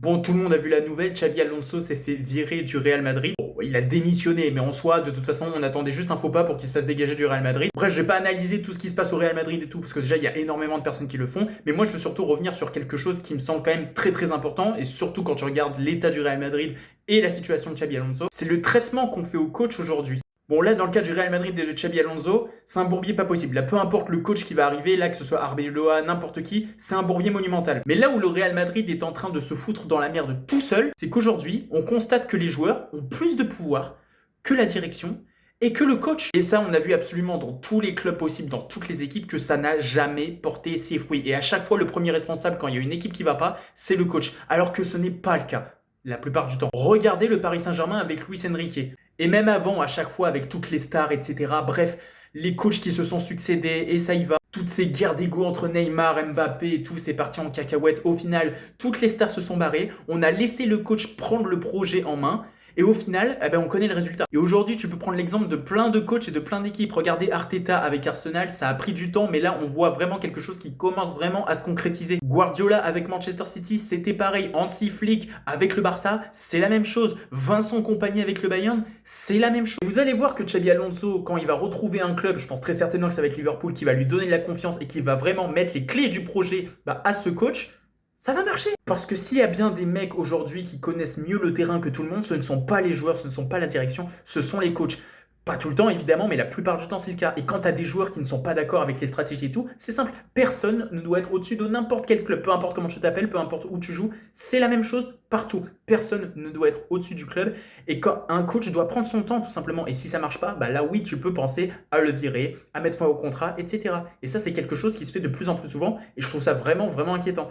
Bon, tout le monde a vu la nouvelle, Xabi Alonso s'est fait virer du Real Madrid. Bon, il a démissionné, mais en soi, de toute façon, on attendait juste un faux pas pour qu'il se fasse dégager du Real Madrid. Bref, je vais pas analyser tout ce qui se passe au Real Madrid et tout, parce que déjà, il y a énormément de personnes qui le font, mais moi, je veux surtout revenir sur quelque chose qui me semble quand même très très important, et surtout quand tu regardes l'état du Real Madrid et la situation de Xabi Alonso, c'est le traitement qu'on fait au coach aujourd'hui. Bon, là, dans le cas du Real Madrid et de Xabi Alonso, c'est un bourbier pas possible. Là, peu importe le coach qui va arriver, là, que ce soit Arbeloa, n'importe qui, c'est un bourbier monumental. Mais là où le Real Madrid est en train de se foutre dans la merde tout seul, c'est qu'aujourd'hui, on constate que les joueurs ont plus de pouvoir que la direction et que le coach. Et ça, on a vu absolument dans tous les clubs possibles, dans toutes les équipes, que ça n'a jamais porté ses fruits. Et à chaque fois, le premier responsable, quand il y a une équipe qui va pas, c'est le coach. Alors que ce n'est pas le cas la plupart du temps. Regardez le Paris Saint-Germain avec Luis Enrique. Et même avant, à chaque fois, avec toutes les stars, etc. Bref, les coachs qui se sont succédés, et ça y va. Toutes ces guerres d'ego entre Neymar, Mbappé et tout, c'est parti en cacahuète. Au final, toutes les stars se sont barrées. On a laissé le coach prendre le projet en main. Et au final, on connaît le résultat. Et aujourd'hui, tu peux prendre l'exemple de plein de coachs et de plein d'équipes. Regardez Arteta avec Arsenal, ça a pris du temps, mais là, on voit vraiment quelque chose qui commence vraiment à se concrétiser. Guardiola avec Manchester City, c'était pareil. Hansi Flick avec le Barça, c'est la même chose. Vincent Kompany avec le Bayern, c'est la même chose. Et vous allez voir que Xabi Alonso, quand il va retrouver un club, je pense très certainement que ça va être Liverpool, qui va lui donner de la confiance et qui va vraiment mettre les clés du projet à ce coach, ça va marcher. Parce que s'il y a bien des mecs aujourd'hui qui connaissent mieux le terrain que tout le monde, ce ne sont pas les joueurs, ce ne sont pas la direction, ce sont les coachs. Pas tout le temps évidemment, mais la plupart du temps c'est le cas. Et quand tu as des joueurs qui ne sont pas d'accord avec les stratégies et tout, c'est simple. Personne ne doit être au-dessus de n'importe quel club. Peu importe comment tu t'appelles, peu importe où tu joues, c'est la même chose partout. Personne ne doit être au-dessus du club. Et quand un coach doit prendre son temps tout simplement. Et si ça marche pas, là oui, tu peux penser à le virer, à mettre fin au contrat, etc. Et ça c'est quelque chose qui se fait de plus en plus souvent. Et je trouve ça vraiment, vraiment inquiétant.